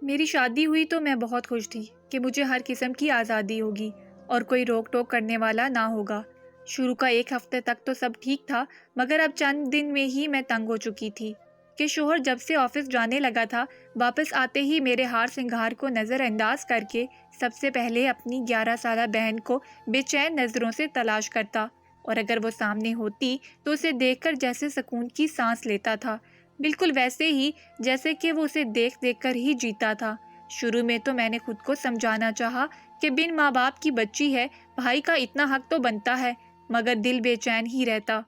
میری شادی ہوئی تو میں بہت خوش تھی کہ مجھے ہر قسم کی آزادی ہوگی اور کوئی روک ٹوک کرنے والا نہ ہوگا۔ شروع کا ایک ہفتے تک تو سب ٹھیک تھا، مگر اب چند دن میں ہی میں تنگ ہو چکی تھی کہ شوہر جب سے آفس جانے لگا تھا، واپس آتے ہی میرے ہار سنگھار کو نظر انداز کر کے سب سے پہلے اپنی 11 سالہ بہن کو بے چین نظروں سے تلاش کرتا، اور اگر وہ سامنے ہوتی تو اسے دیکھ کر جیسے سکون کی سانس لیتا تھا، بالکل ویسے ہی جیسے کہ وہ اسے دیکھ دیکھ کر ہی جیتا تھا۔ شروع میں تو میں نے خود کو سمجھانا چاہا کہ بن ماں باپ کی بچی ہے، بھائی کا اتنا حق تو بنتا ہے، مگر دل بے چین ہی رہتا۔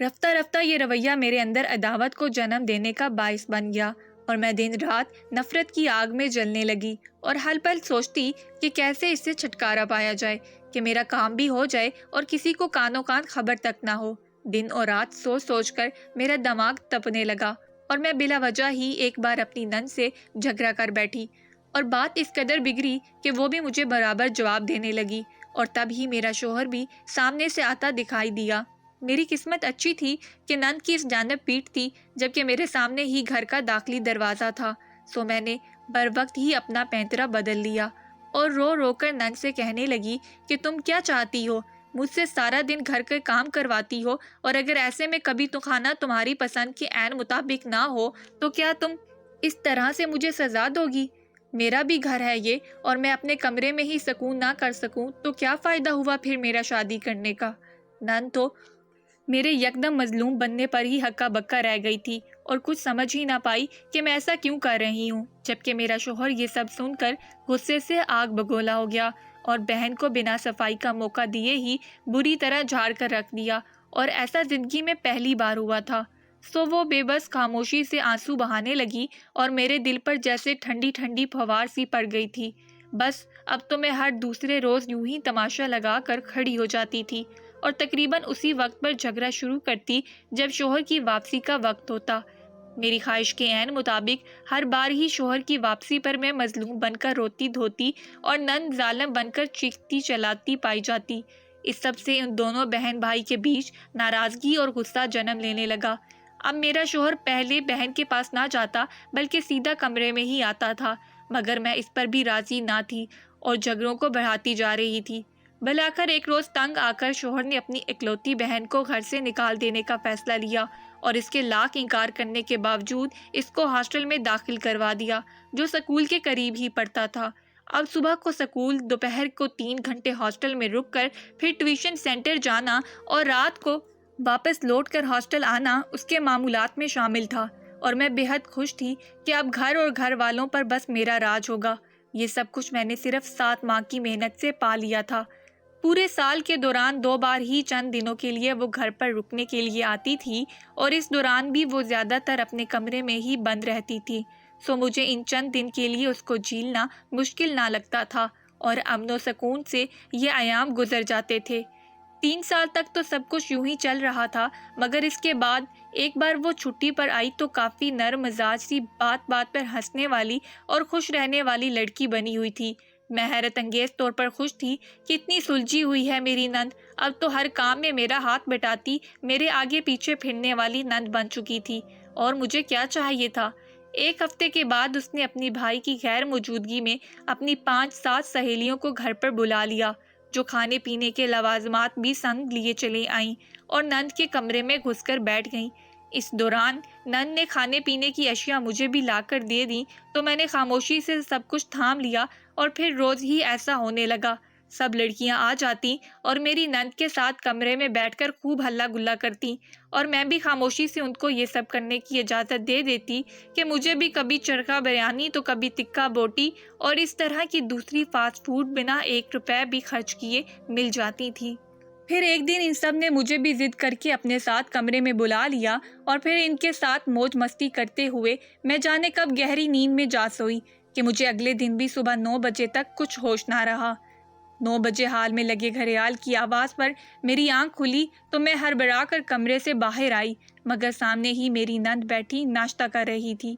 رفتہ رفتہ یہ رویہ میرے اندر عداوت کو جنم دینے کا باعث بن گیا، اور میں دن رات نفرت کی آگ میں جلنے لگی اور ہر پل سوچتی کہ کیسے اس سے چھٹکارا پایا جائے، کہ میرا کام بھی ہو جائے اور کسی کو کانوں کان خبر تک نہ ہو۔ دن اور رات سوچ سوچ کر میرا دماغ تپنے لگا، اور میں بلا وجہ ہی ایک بار اپنی نند سے جھگڑا کر بیٹھی، اور بات اس قدر بگڑی کہ وہ بھی مجھے برابر جواب دینے لگی، اور تب ہی میرا شوہر بھی سامنے سے آتا دکھائی دیا۔ میری قسمت اچھی تھی کہ نند کی اس جانب پیٹھ تھی، جبکہ میرے سامنے ہی گھر کا داخلی دروازہ تھا، سو میں نے بر وقت ہی اپنا پینترا بدل لیا اور رو رو کر نند سے کہنے لگی کہ تم کیا چاہتی ہو؟ مجھ سے سارا دن گھر کے کام کرواتی ہو، اور اگر ایسے میں کبھی تو کھانا تمہاری پسند کے عین مطابق نہ ہو تو کیا تم اس طرح سے مجھے سزا دو گی؟ میرا بھی گھر ہے یہ، اور میں اپنے کمرے میں ہی سکون نہ کر سکوں تو کیا فائدہ ہوا پھر میرا شادی کرنے کا؟ نند تو میرے یکدم مظلوم بننے پر ہی ہکا بکا رہ گئی تھی اور کچھ سمجھ ہی نہ پائی کہ میں ایسا کیوں کر رہی ہوں، جبکہ میرا شوہر یہ سب سن کر غصے سے آگ بگولا ہو گیا اور بہن کو بنا صفائی کا موقع دیے ہی بری طرح جھاڑ کر رکھ دیا، اور ایسا زندگی میں پہلی بار ہوا تھا۔ سو وہ بے بس خاموشی سے آنسو بہانے لگی اور میرے دل پر جیسے ٹھنڈی ٹھنڈی پھوار سی پڑ گئی تھی۔ بس اب تو میں ہر دوسرے روز یوں ہی تماشا لگا کر کھڑی ہو جاتی تھی اور تقریباً اسی وقت پر جھگڑا شروع کرتی جب شوہر کی واپسی کا وقت ہوتا۔ میری خواہش کے عین مطابق ہر بار ہی شوہر کی واپسی پر میں مظلوم بن کر روتی دھوتی اور نند ظالم بن کر چیختی چلاتی پائی جاتی۔ اس سب سے ان دونوں بہن بھائی کے بیچ ناراضگی اور غصہ جنم لینے لگا۔ اب میرا شوہر پہلے بہن کے پاس نہ جاتا بلکہ سیدھا کمرے میں ہی آتا تھا، مگر میں اس پر بھی راضی نہ تھی اور جھگڑوں کو بڑھاتی جا رہی تھی۔ بالآخر ایک روز تنگ آ کر شوہر نے اپنی اکلوتی بہن کو گھر سے نکال دینے کا فیصلہ لیا اور اس کے لاکھ انکار کرنے کے باوجود اس کو ہاسٹل میں داخل کروا دیا، جو سکول کے قریب ہی پڑتا تھا۔ اب صبح کو سکول، دوپہر کو 3 گھنٹے ہاسٹل میں رک کر پھر ٹیوشن سینٹر جانا اور رات کو واپس لوٹ کر ہاسٹل آنا اس کے معمولات میں شامل تھا، اور میں بے حد خوش تھی کہ اب گھر اور گھر والوں پر بس میرا راج ہوگا۔ یہ سب کچھ میں نے صرف 7 ماہ کی محنت سے پا لیا تھا۔ پورے سال کے دوران 2 بار ہی چند دنوں کے لیے وہ گھر پر رکنے کے لیے آتی تھی، اور اس دوران بھی وہ زیادہ تر اپنے کمرے میں ہی بند رہتی تھی، سو مجھے ان چند دن کے لیے اس کو جھیلنا مشکل نہ لگتا تھا اور امن و سکون سے یہ ایام گزر جاتے تھے۔ 3 سال تک تو سب کچھ یوں ہی چل رہا تھا، مگر اس کے بعد ایک بار وہ چھٹی پر آئی تو کافی نرم مزاج سی، بات بات پر ہنسنے والی اور خوش رہنے والی لڑکی بنی ہوئی تھی۔ میں حیرت انگیز طور پر خوش تھی کہ اتنی سلجھی ہوئی ہے میری نند، اب تو ہر کام میں میرا ہاتھ بٹاتی، میرے آگے پیچھے پھرنے والی نند بن چکی تھی، اور مجھے کیا چاہیے تھا؟ ایک ہفتے کے بعد اس نے اپنی بھائی کی غیر موجودگی میں اپنی 5-7 سہیلیوں کو گھر پر بلا لیا، جو کھانے پینے کے لوازمات بھی سنگ لیے چلے آئیں اور نند کے کمرے میں گھس کر بیٹھ گئیں۔ اس دوران نند نے کھانے پینے کی اشیاء مجھے بھی لا کر دے دیں تو میں نے خاموشی سے سب کچھ تھام لیا، اور پھر روز ہی ایسا ہونے لگا۔ سب لڑکیاں آ جاتی اور میری نند کے ساتھ کمرے میں بیٹھ کر خوب ہلہ گلا کرتی، اور میں بھی خاموشی سے ان کو یہ سب کرنے کی اجازت دے دیتی کہ مجھے بھی کبھی چرخا بریانی تو کبھی تکہ بوٹی اور اس طرح کی دوسری فاسٹ فوڈ بنا 1 روپے بھی خرچ کیے مل جاتی تھی۔ پھر ایک دن ان سب نے مجھے بھی ضد کر کے اپنے ساتھ کمرے میں بلا لیا، اور پھر ان کے ساتھ موج مستی کرتے ہوئے میں جانے کب گہری نیند میں جا سوئی کہ مجھے اگلے دن بھی صبح 9 بجے تک کچھ ہوش نہ رہا۔ 9 بجے حال میں لگے گھڑیال کی آواز پر میری آنکھ کھلی تو میں ہڑبڑا کر کمرے سے باہر آئی، مگر سامنے ہی میری نند بیٹھی ناشتہ کر رہی تھی۔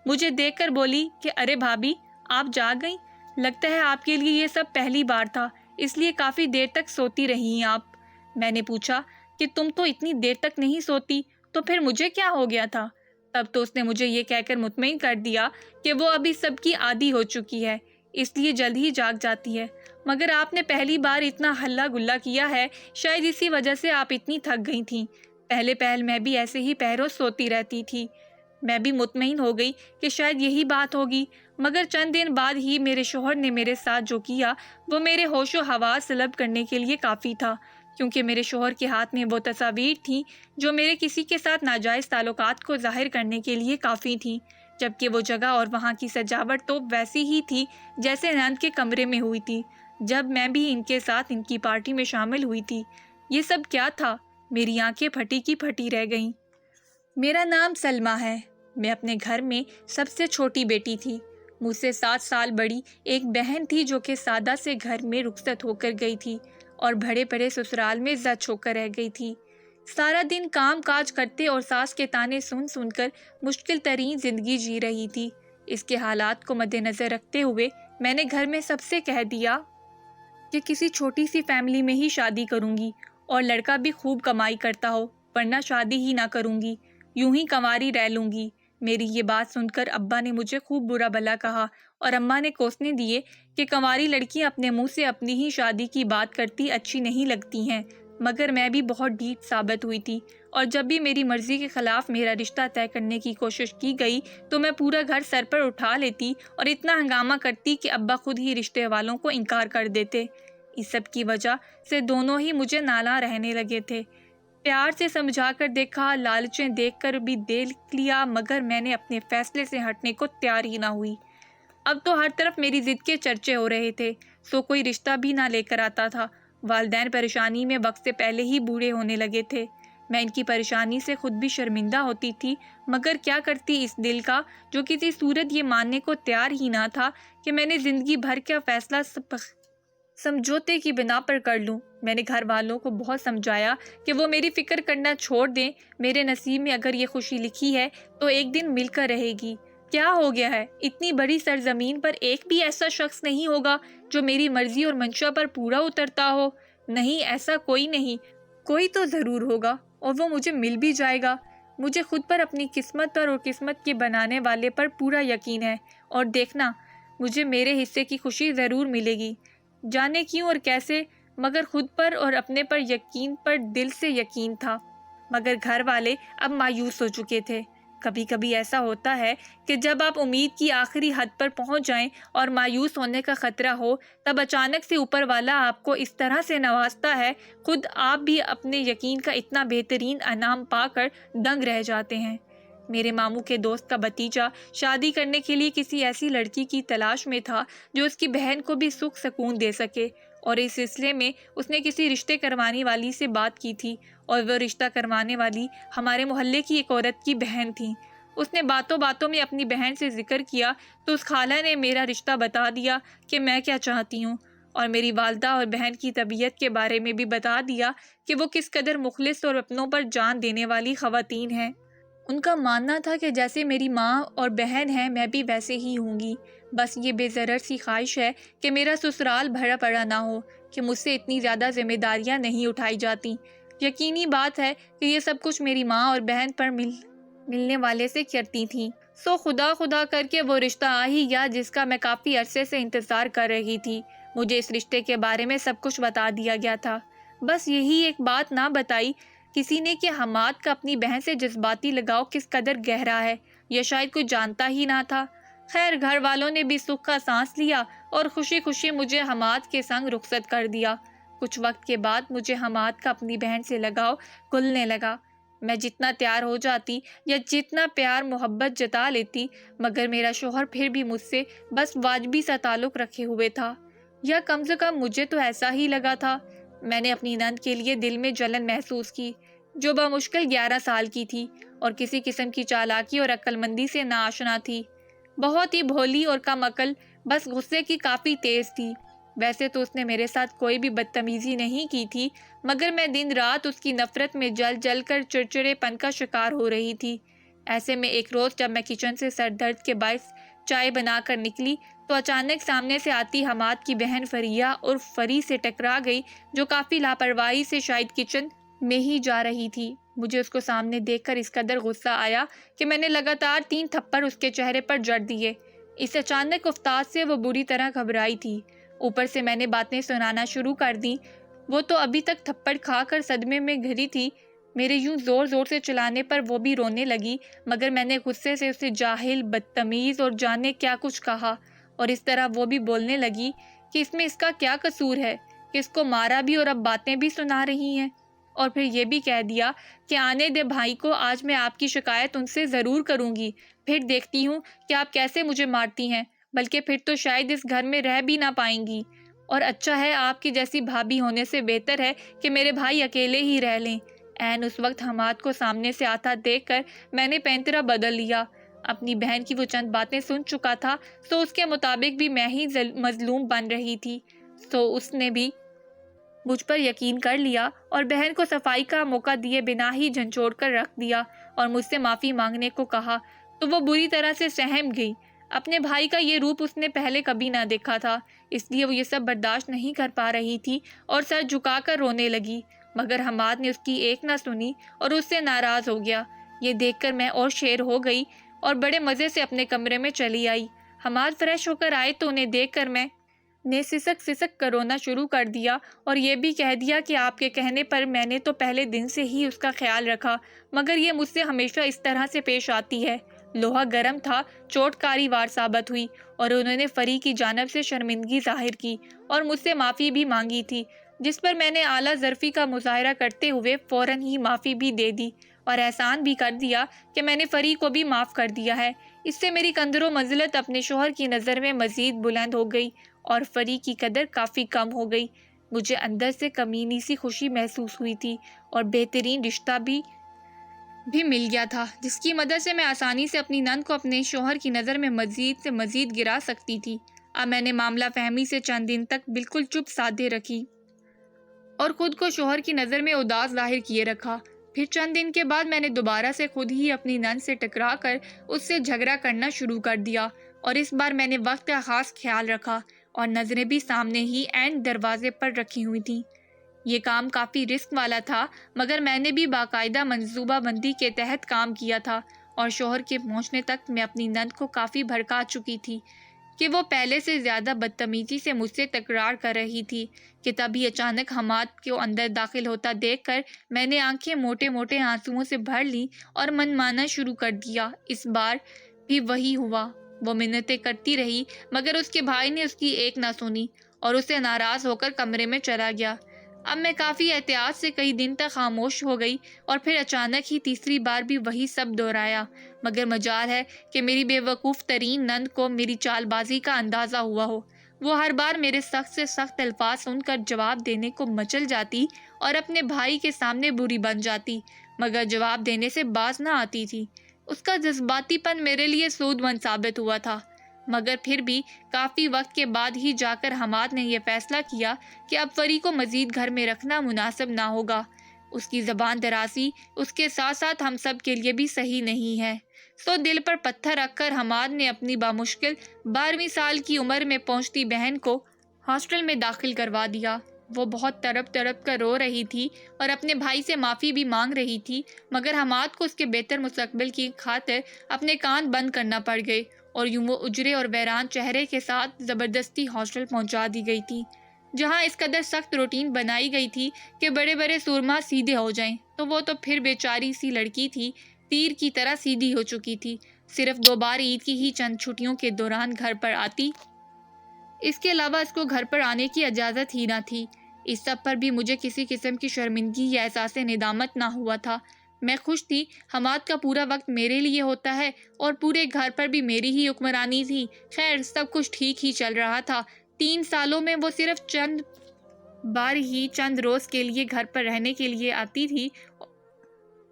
مجھے دیکھ کر بولی کہ ارے بھابھی، آپ جاگ گئیں؟ لگتا ہے آپ کے لیے یہ سب پہلی بار تھا، اس لیے کافی دیر تک سوتی رہی ہیں آپ۔ میں نے پوچھا کہ تم تو اتنی دیر تک نہیں سوتی، تو پھر مجھے کیا ہو گیا تھا؟ تب تو اس نے مجھے یہ کہہ کر مطمئن کر دیا کہ وہ ابھی سب کی عادی ہو چکی ہے، اس لیے جلد ہی جاگ جاتی ہے۔ مگر آپ نے پہلی بار اتنا ہلا گلا کیا ہے، شاید اسی وجہ سے آپ اتنی تھک گئی تھیں۔ پہلے پہل میں بھی ایسے ہی پہروں سوتی رہتی تھی۔ میں بھی مطمئن ہو گئی کہ شاید یہی بات ہوگی، مگر چند دن بعد ہی میرے شوہر نے میرے ساتھ جو کیا وہ میرے ہوش و حواس سلب کرنے کے لیے کافی تھا، کیونکہ میرے شوہر کے ہاتھ میں وہ تصاویر تھیں جو میرے کسی کے ساتھ ناجائز تعلقات کو ظاہر کرنے کے لیے کافی تھیں، جبکہ وہ جگہ اور وہاں کی سجاوٹ تو ویسی ہی تھی جیسے نند کے کمرے میں ہوئی تھی جب میں بھی ان کے ساتھ ان کی پارٹی میں شامل ہوئی تھی۔ یہ سب کیا تھا؟ میری آنکھیں پھٹی کی پھٹی رہ گئیں۔ میرا نام سلمیٰ ہے۔ میں اپنے گھر میں سب سے چھوٹی بیٹی تھی۔ مجھ سے 7 سال بڑی ایک بہن تھی جو کہ سادہ سے گھر میں رخصت ہو کر گئی تھی اور بڑے بڑے سسرال میں زچ ہو کر رہ گئی تھی۔ سارا دن کام کاج کرتے اور ساس کے تانے سن سن کر مشکل ترین زندگی جی رہی تھی۔ اس کے حالات کو مد نظر رکھتے ہوئے میں نے گھر میں سب سے کہہ دیا کہ کسی چھوٹی سی فیملی میں ہی شادی کروں گی اور لڑکا بھی خوب کمائی کرتا ہو، ورنہ شادی ہی نہ کروں گی، یوں ہی کنواری رہ لوں گی۔ میری یہ بات سن کر ابا نے مجھے خوب برا بھلا کہا اور اماں نے کوسنے دیے کہ کنواری لڑکیاں اپنے منہ سے اپنی ہی شادی کی بات کرتی اچھی نہیں لگتی ہیں، مگر میں بھی بہت ڈھیٹ ثابت ہوئی تھی، اور جب بھی میری مرضی کے خلاف میرا رشتہ طے کرنے کی کوشش کی گئی تو میں پورا گھر سر پر اٹھا لیتی اور اتنا ہنگامہ کرتی کہ ابا خود ہی رشتے والوں کو انکار کر دیتے۔ اس سب کی وجہ سے دونوں ہی مجھے نالاں رہنے لگے تھے۔ پیار سے سمجھا کر دیکھا، لالچیں دیکھ کر بھی دیکھ لیا، مگر میں نے اپنے فیصلے سے ہٹنے کو تیار ہی نہ ہوئی۔ اب تو ہر طرف میری ضد کے چرچے ہو رہے تھے، سو کوئی رشتہ بھی نہ لے کر آتا تھا۔ والدین پریشانی میں وقت سے پہلے ہی بوڑھے ہونے لگے تھے۔ میں ان کی پریشانی سے خود بھی شرمندہ ہوتی تھی، مگر کیا کرتی اس دل کا جو کسی صورت یہ ماننے کو تیار ہی نہ تھا کہ میں نے زندگی بھر کا فیصلہ سمجھوتے کی بنا پر کر لوں۔ میں نے گھر والوں کو بہت سمجھایا کہ وہ میری فکر کرنا چھوڑ دیں، میرے نصیب میں اگر یہ خوشی لکھی ہے تو ایک دن مل کر رہے گی۔ کیا ہو گیا ہے؟ اتنی بڑی سرزمین پر ایک بھی ایسا شخص نہیں ہوگا جو میری مرضی اور منشا پر پورا اترتا ہو؟ نہیں، ایسا کوئی نہیں۔ کوئی تو ضرور ہوگا اور وہ مجھے مل بھی جائے گا۔ مجھے خود پر، اپنی قسمت پر اور قسمت کے بنانے والے پر پورا یقین ہے، اور دیکھنا مجھے میرے حصے کی خوشی ضرور ملے گی۔ جانے کیوں اور کیسے، مگر خود پر اور اپنے پر یقین پر دل سے یقین تھا۔ مگر گھر والے اب مایوس ہو چکے تھے۔ کبھی کبھی ایسا ہوتا ہے کہ جب آپ امید کی آخری حد پر پہنچ جائیں اور مایوس ہونے کا خطرہ ہو، تب اچانک سے اوپر والا آپ کو اس طرح سے نوازتا ہے، خود آپ بھی اپنے یقین کا اتنا بہترین انعام پا کر دنگ رہ جاتے ہیں۔ میرے ماموں کے دوست کا بھتیجا شادی کرنے کے لیے کسی ایسی لڑکی کی تلاش میں تھا جو اس کی بہن کو بھی سکھ سکون دے سکے، اور اس سلسلے میں اس نے کسی رشتے کروانے والی سے بات کی تھی، اور وہ رشتہ کروانے والی ہمارے محلے کی ایک عورت کی بہن تھی۔ اس نے باتوں باتوں میں اپنی بہن سے ذکر کیا تو اس خالہ نے میرا رشتہ بتا دیا کہ میں کیا چاہتی ہوں، اور میری والدہ اور بہن کی طبیعت کے بارے میں بھی بتا دیا کہ وہ کس قدر مخلص اور اپنوں پر جان دینے والی خواتین ہیں۔ ان کا ماننا تھا کہ جیسے میری ماں اور بہن ہیں، میں بھی ویسے ہی ہوں گی، بس یہ بے ضرر سی خواہش ہے کہ میرا سسرال بھرا پڑا نہ ہو، کہ مجھ سے اتنی زیادہ ذمہ داریاں نہیں اٹھائی جاتی۔ یقینی بات ہے کہ یہ سب کچھ میری ماں اور بہن پر ملنے والے سے کرتی تھیں، سو خدا خدا کر کے وہ رشتہ آ ہی گیا جس کا میں کافی عرصے سے انتظار کر رہی تھی۔ مجھے اس رشتے کے بارے میں سب کچھ بتا دیا گیا تھا، بس یہی ایک بات نہ بتائی کسی نے کہ حماد کا اپنی بہن سے جذباتی لگاؤ کس قدر گہرا ہے، یا شاید کوئی جانتا ہی نہ تھا۔ خیر، گھر والوں نے بھی سکھ کا سانس لیا اور خوشی خوشی مجھے حماد کے سنگ رخصت کر دیا۔ کچھ وقت کے بعد مجھے حماد کا اپنی بہن سے لگاؤ گھلنے لگا۔ میں جتنا تیار ہو جاتی یا جتنا پیار محبت جتا لیتی، مگر میرا شوہر پھر بھی مجھ سے بس واجبی سا تعلق رکھے ہوئے تھا، یا کم سے کم مجھے تو ایسا ہی لگا تھا۔ میں نے اپنی نند کے لیے دل میں جلن محسوس کی، جو بمشکل 11 سال کی تھی اور کسی قسم کی چالاکی اور عقل مندی سے ناآشنا تھی۔ بہت ہی بھولی اور کم عقل، بس غصے کی کافی تیز تھی۔ ویسے تو اس نے میرے ساتھ کوئی بھی بدتمیزی نہیں کی تھی، مگر میں دن رات اس کی نفرت میں جل جل کر چڑچڑے پن کا شکار ہو رہی تھی۔ ایسے میں ایک روز جب میں کچن سے سر درد کے باعث چائے بنا کر نکلی تو اچانک سامنے سے آتی حماد کی بہن فریہ عرف فری سے ٹکرا گئی، جو کافی لاپرواہی سے شاید کچن میں ہی جا رہی تھی۔ مجھے اس کو سامنے دیکھ کر اس قدر غصہ آیا کہ میں نے لگاتار 3 تھپڑ اس کے چہرے پر جڑ دیے۔ اس اچانک افتاد سے وہ بری طرح گھبرائی تھی۔ اوپر سے میں نے باتیں سنانا شروع کر دی۔ وہ تو ابھی تک تھپڑ کھا کر صدمے میں گھری تھی۔ میرے یوں زور زور سے چلانے پر وہ بھی رونے لگی، مگر میں نے غصے سے اسے جاہل، بدتمیز اور جانے کیا کچھ کہا، اور اس طرح وہ بھی بولنے لگی کہ اس میں اس کا کیا قصور ہے کہ اس کو مارا بھی اور اب باتیں بھی سنا رہی ہیں۔ اور پھر یہ بھی کہہ دیا کہ آنے دے بھائی کو، آج میں آپ کی شکایت ان سے ضرور کروں گی، پھر دیکھتی ہوں کہ آپ کیسے مجھے مارتی ہیں، بلکہ پھر تو شاید اس گھر میں رہ بھی نہ پائیں گی، اور اچھا ہے آپ کی جیسی بھابھی ہونے سے بہتر ہے کہ میرے بھائی اکیلے ہی رہ لیں۔ اس وقت حماد کو سامنے سے آتا دیکھ کر میں نے پینترا بدل لیا۔ اپنی بہن کی وہ چند باتیں سن چکا تھا، تو اس کے مطابق بھی میں ہی مظلوم بن رہی تھی، تو اس نے بھی مجھ پر یقین کر لیا اور بہن کو صفائی کا موقع دیے بنا ہی جھنجھوڑ کر رکھ دیا اور مجھ سے معافی مانگنے کو کہا، تو وہ بری طرح سے سہم گئی۔ اپنے بھائی کا یہ روپ اس نے پہلے کبھی نہ دیکھا تھا، اس لیے وہ یہ سب برداشت نہیں کر پا رہی تھی اور سر جھکا کر رونے لگی، مگر حماد نے اس کی ایک نہ سنی اور اس سے ناراض ہو گیا۔ یہ دیکھ کر میں اور شیر ہو گئی اور بڑے مزے سے اپنے کمرے میں چلی آئی۔ حماد فریش ہو کر آئے تو انہیں دیکھ کر میں نے سسک کر رونا شروع کر دیا اور یہ بھی کہہ دیا کہ آپ کے کہنے پر میں نے تو پہلے دن سے ہی اس کا خیال رکھا، مگر یہ مجھ سے ہمیشہ اس طرح سے پیش آتی ہے۔ لوہا گرم تھا، چوٹ کاری وار ثابت ہوئی اور انہوں نے فری کی جانب سے شرمندگی ظاہر کی اور مجھ سے معافی بھی مانگی تھی، جس پر میں نے اعلیٰ ظرفی کا مظاہرہ کرتے ہوئے فوراً ہی معافی بھی دے دی اور احسان بھی کر دیا کہ میں نے فری کو بھی معاف کر دیا ہے۔ اس سے میری قدر و منزلت اپنے شوہر کی نظر میں مزید بلند ہو گئی اور فری کی قدر کافی کم ہو گئی۔ مجھے اندر سے کمینی سی خوشی محسوس ہوئی تھی اور بہترین رشتہ بھی مل گیا تھا، جس کی مدد سے میں آسانی سے اپنی نند کو اپنے شوہر کی نظر میں مزید سے مزید گرا سکتی تھی۔ اب میں نے معاملہ فہمی سے چند دن تک بالکل چپ سادھے رکھی اور خود کو شوہر کی نظر میں اداس ظاہر کیے رکھا۔ پھر چند دن کے بعد میں نے دوبارہ سے خود ہی اپنی نند سے ٹکرا کر اس سے جھگڑا کرنا شروع کر دیا، اور اس بار میں نے وقت کا خاص خیال رکھا اور نظریں بھی سامنے ہی عین دروازے پر رکھی ہوئی تھیں۔ یہ کام کافی رسک والا تھا، مگر میں نے بھی باقاعدہ منصوبہ بندی کے تحت کام کیا تھا، اور شوہر کے پہنچنے تک میں اپنی نند کو کافی بھڑکا چکی تھی کہ وہ پہلے سے زیادہ بدتمیزی سے مجھ سے تکرار کر رہی تھی کہ تبھی اچانک حماد کو اندر داخل ہوتا دیکھ کر میں نے آنکھیں موٹے موٹے آنسوؤں سے بھر لیں اور من مانا شروع کر دیا۔ اس بار بھی وہی ہوا، وہ منتیں کرتی رہی، مگر اس کے بھائی نے اس کی ایک نہ سنی اور اسے ناراض ہو کر کمرے میں چلا گیا۔ اب میں کافی احتیاط سے کئی دن تک خاموش ہو گئی اور پھر اچانک ہی تیسری بار بھی وہی سب دہرایا، مگر مجال ہے کہ میری بے وقوف ترین نند کو میری چال بازی کا اندازہ ہوا ہو۔ وہ ہر بار میرے سخت سے سخت الفاظ سن کر جواب دینے کو مچل جاتی اور اپنے بھائی کے سامنے بری بن جاتی، مگر جواب دینے سے باز نہ آتی تھی۔ اس کا جذباتی پن میرے لیے سود مند ثابت ہوا تھا، مگر پھر بھی کافی وقت کے بعد ہی جا کر حماد نے یہ فیصلہ کیا کہ اب فری کو مزید گھر میں رکھنا مناسب نہ ہوگا۔ اس کی زبان درازی اس کے ساتھ ساتھ ہم سب کے لیے بھی صحیح نہیں ہے۔ سو دل پر پتھر رکھ کر حماد نے اپنی بامشکل 12ویں سال کی عمر میں پہنچتی بہن کو ہاسٹل میں داخل کروا دیا۔ وہ بہت تڑپ تڑپ کر رو رہی تھی اور اپنے بھائی سے معافی بھی مانگ رہی تھی، مگر حماد کو اس کے بہتر مستقبل کی خاطر اپنے کان بند کرنا پڑ گئے اور یوں وہ اجڑے اور ویران چہرے کے ساتھ زبردستی ہاسٹل پہنچا دی گئی تھی، جہاں اس قدر سخت روٹین بنائی گئی تھی کہ بڑے بڑے سورما سیدھے ہو جائیں، تو وہ تو پھر بیچاری سی لڑکی تھی، تیر کی طرح سیدھی ہو چکی تھی۔ صرف 2 بار عید کی ہی چند چھٹیوں کے دوران گھر پر آتی، اس کے علاوہ اس کو گھر پر آنے کی اجازت ہی نہ تھی۔ اس سب پر بھی مجھے کسی قسم کی شرمندگی یا احساس ندامت نہ ہوا تھا۔ میں خوش تھی، حماد کا پورا وقت میرے لیے ہوتا ہے اور پورے گھر پر بھی میری ہی حکمرانی تھی۔ خیر، سب کچھ ٹھیک ہی چل رہا تھا۔ 3 سالوں میں وہ صرف چند بار ہی چند روز کے لیے گھر پر رہنے کے لیے آتی تھی،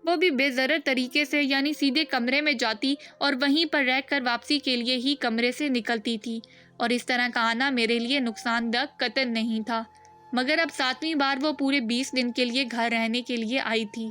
وہ بھی بے ضرر طریقے سے، یعنی سیدھے کمرے میں جاتی اور وہیں پر رہ کر واپسی کے لیے ہی کمرے سے نکلتی تھی، اور اس طرح کا آنا میرے لیے نقصان دہ قطعاً نہیں تھا۔ مگر اب 7ویں بار وہ پورے 20 دن کے لیے گھر رہنے کے لیے آئی تھی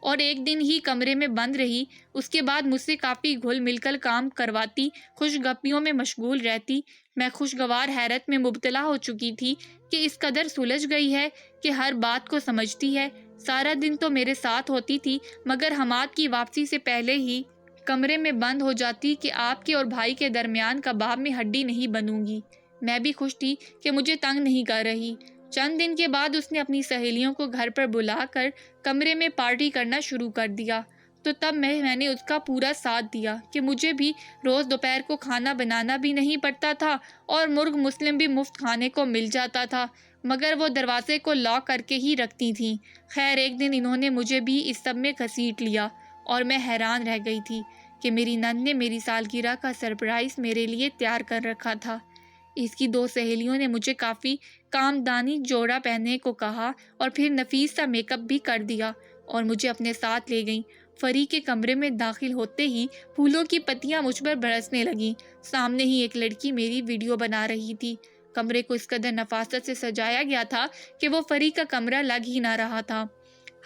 اور ایک دن ہی کمرے میں بند رہی۔ اس کے بعد مجھ سے کافی گھل مل کر کام کرواتی، خوش گپیوں میں مشغول رہتی۔ میں خوشگوار حیرت میں مبتلا ہو چکی تھی کہ اس قدر سلجھ گئی ہے کہ ہر بات کو سمجھتی ہے، سارا دن تو میرے ساتھ ہوتی تھی، مگر حماد کی واپسی سے پہلے ہی کمرے میں بند ہو جاتی کہ آپ کے اور بھائی کے درمیان کباب میں ہڈی نہیں بنوں گی۔ میں بھی خوش تھی کہ مجھے تنگ نہیں کر رہی۔ چند دن کے بعد اس نے اپنی سہیلیوں کو گھر پر بلا کر کمرے میں پارٹی کرنا شروع کر دیا، تو تب میں نے اس کا پورا ساتھ دیا کہ مجھے بھی روز دوپہر کو کھانا بنانا بھی نہیں پڑتا تھا اور مرغ مسلم بھی مفت کھانے کو مل جاتا تھا، مگر وہ دروازے کو لاک کر کے ہی رکھتی تھیں۔ خیر ایک دن انہوں نے مجھے بھی اس سب میں گھسیٹ لیا اور میں حیران رہ گئی تھی کہ میری نند نے میری سالگرہ کا سرپرائز میرے لیے تیار کر رکھا تھا۔ اس کی دو سہیلیوں نے مجھے کافی کامدانی جوڑا پہننے کو کہا اور پھر نفیس سا میک اپ بھی کر دیا اور مجھے اپنے ساتھ لے گئیں۔ فری کے کمرے میں داخل ہوتے ہی پھولوں کی پتیاں مجھ پر برسنے لگیں۔ سامنے ہی ایک لڑکی میری ویڈیو بنا رہی تھی۔ کمرے کو اس قدر نفاست سے سجایا گیا تھا کہ وہ فری کا کمرہ لگ ہی نہ رہا تھا۔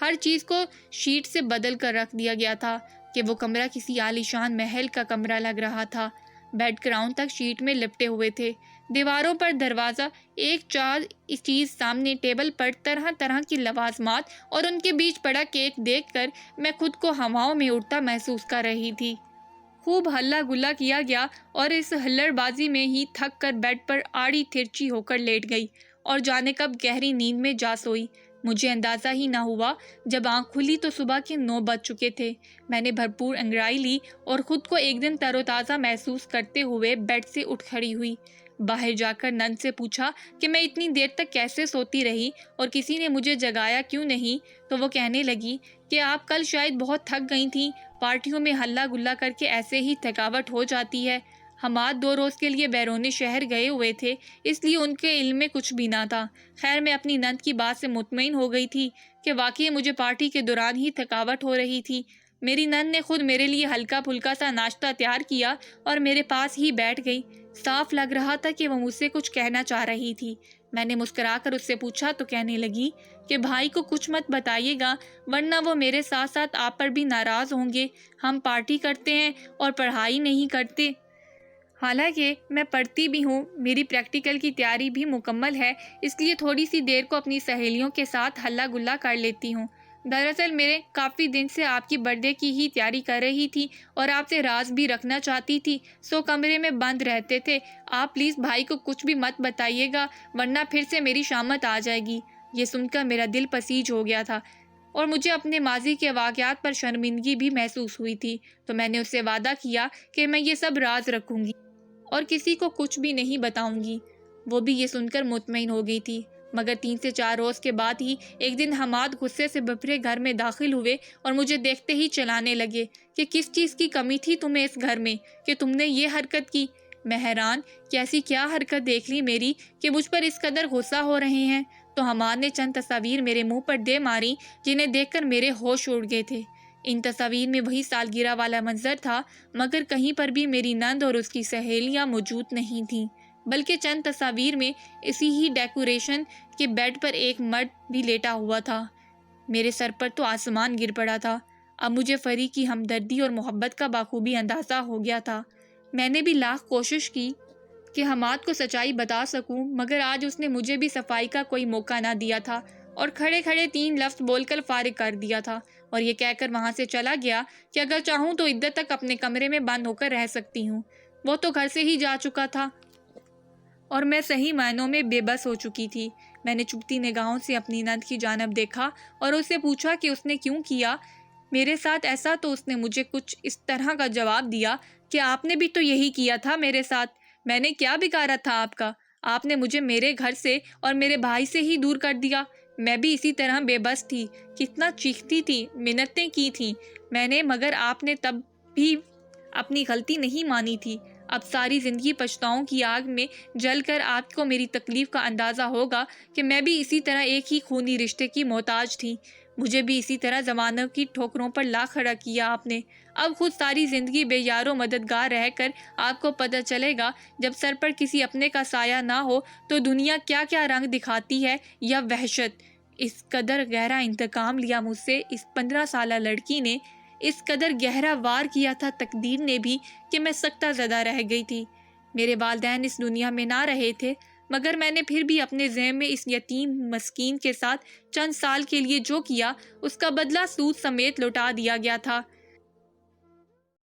ہر چیز کو شیٹ سے بدل کر رکھ دیا گیا تھا کہ وہ کمرہ کسی عالیشان محل کا کمرہ لگ رہا تھا۔ بیڈ گراؤنڈ تک شیٹ میں لپٹے ہوئے تھے۔ دیواروں پر دروازہ، ایک چیز سامنے ٹیبل پر طرح طرح کی لوازمات اور ان کے بیچ پڑا کیک دیکھ کر میں خود کو ہواؤں میں اڑتا محسوس کر رہی تھی۔ خوب ہلا گلا کیا گیا اور اس ہلڑ بازی میں ہی تھک کر بیڈ پر آڑی ترچی ہو کر لیٹ گئی اور جانے کب گہری نیند میں جا سوئی۔ مجھے اندازہ ہی نہ ہوا جب آنکھ کھلی تو صبح کے 9 بج چکے تھے۔ میں نے بھرپور انگڑائی لی اور خود کو ایک دم تر و تازہ محسوس کرتے ہوئے بیڈ سے اٹھ کھڑی ہوئی۔ باہر جا کر نند سے پوچھا کہ میں اتنی دیر تک کیسے سوتی رہی اور کسی نے مجھے جگایا کیوں نہیں، تو وہ کہنے لگی کہ آپ کل شاید بہت تھک گئی تھیں، پارٹیوں میں ہلا گلا کر کے ایسے ہی تھکاوٹ ہو جاتی ہے۔ حماد 2 روز کے لیے بیرون شہر گئے ہوئے تھے، اس لیے ان کے علم میں کچھ بھی نہ تھا۔ خیر میں اپنی نند کی بات سے مطمئن ہو گئی تھی کہ واقعی مجھے پارٹی کے دوران ہی تھکاوٹ ہو رہی تھی۔ میری نند نے خود میرے لیے ہلکا پھلکا سا ناشتہ تیار کیا اور میرے پاس ہی بیٹھ گئی۔ صاف لگ رہا تھا کہ وہ مجھ سے کچھ کہنا چاہ رہی تھی۔ میں نے مسکرا کر اس سے پوچھا تو کہنے لگی کہ بھائی کو کچھ مت بتائیے گا ورنہ وہ میرے ساتھ ساتھ آپ پر بھی ناراض ہوں گے۔ ہم پارٹی کرتے ہیں اور پڑھائی نہیں کرتے۔ حالانکہ میں پڑھتی بھی ہوں، میری پریکٹیکل کی تیاری بھی مکمل ہے، اس لیے تھوڑی سی دیر کو اپنی سہیلیوں کے ساتھ ہلا گلا کر لیتی ہوں۔ دراصل میرے کافی دن سے آپ کی برتھ ڈے کی ہی تیاری کر رہی تھی اور آپ سے راز بھی رکھنا چاہتی تھی، سو کمرے میں بند رہتے تھے۔ آپ پلیز بھائی کو کچھ بھی مت بتائیے گا ورنہ پھر سے میری شامت آ جائے گی۔ یہ سن کر میرا دل پسیج ہو گیا تھا اور مجھے اپنے ماضی کے واقعات پر شرمندگی بھی محسوس ہوئی تھی، تو میں نے اس سے وعدہ کیا کہ میں یہ سب راز رکھوں گی اور کسی کو کچھ بھی نہیں بتاؤں گی۔ وہ بھی یہ سن کر مطمئن ہو گئی تھی، مگر 3 سے 4 روز کے بعد ہی ایک دن حماد غصے سے بھرے گھر میں داخل ہوئے اور مجھے دیکھتے ہی چلانے لگے کہ کس چیز کی کمی تھی تمہیں اس گھر میں کہ تم نے یہ حرکت کی۔ میں حیران کہ ایسی کیا حرکت دیکھ لی میری کہ مجھ پر اس قدر غصہ ہو رہے ہیں، تو حماد نے چند تصاویر میرے منہ پر دے ماری جنہیں دیکھ کر میرے ہوش اڑ گئے تھے۔ ان تصاویر میں وہی سالگرہ والا منظر تھا، مگر کہیں پر بھی میری نند اور اس کی سہیلیاں موجود نہیں تھیں، بلکہ چند تصاویر میں اسی ہی ڈیکوریشن کے بیڈ پر ایک مرد بھی لیٹا ہوا تھا۔ میرے سر پر تو آسمان گر پڑا تھا۔ اب مجھے فری کی ہمدردی اور محبت کا بخوبی اندازہ ہو گیا تھا۔ میں نے بھی لاکھ کوشش کی کہ حماد کو سچائی بتا سکوں، مگر آج اس نے مجھے بھی صفائی کا کوئی موقع نہ دیا تھا اور کھڑے کھڑے 3 لفظ بول کر فارغ کر دیا تھا اور یہ کہہ کر وہاں سے چلا گیا کہ اگر چاہوں تو عدت تک اپنے کمرے میں بند ہو کر رہ سکتی ہوں۔ وہ تو گھر سے ہی جا چکا تھا اور میں صحیح معنوں میں بے بس ہو چکی تھی۔ میں نے چپتی نگاہوں سے اپنی نند کی جانب دیکھا اور اس سے پوچھا کہ اس نے کیوں کیا میرے ساتھ ایسا، تو اس نے مجھے کچھ اس طرح کا جواب دیا کہ آپ نے بھی تو یہی کیا تھا میرے ساتھ۔ میں نے کیا بگاڑا تھا آپ کا؟ آپ نے مجھے میرے گھر سے اور میرے بھائی سے ہی دور کر دیا۔ میں بھی اسی طرح بے بس تھی، کتنا چیختی تھی، منتیں کی تھیں میں نے، مگر آپ نے تب بھی اپنی غلطی نہیں مانی تھی۔ اب ساری زندگی پچھتاؤں کی آگ میں جل کر آپ کو میری تکلیف کا اندازہ ہوگا کہ میں بھی اسی طرح ایک ہی خونی رشتے کی محتاج تھی۔ مجھے بھی اسی طرح زمانوں کی ٹھوکروں پر لا کھڑا کیا آپ نے۔ اب خود ساری زندگی بے یار و مددگار رہ کر آپ کو پتہ چلے گا جب سر پر کسی اپنے کا سایہ نہ ہو تو دنیا کیا کیا رنگ دکھاتی ہے یا وحشت۔ اس قدر گہرا انتقام لیا مجھ سے اس 15 سالہ لڑکی نے، اس قدر گہرا وار کیا تھا تقدیر نے بھی کہ میں سکتہ زدہ رہ گئی تھی۔ میرے والدین اس دنیا میں نہ رہے تھے، مگر میں نے پھر بھی اپنے ذہن میں اس یتیم مسکین کے ساتھ چند سال کے لیے جو کیا اس کا بدلہ سود سمیت لوٹا دیا گیا تھا۔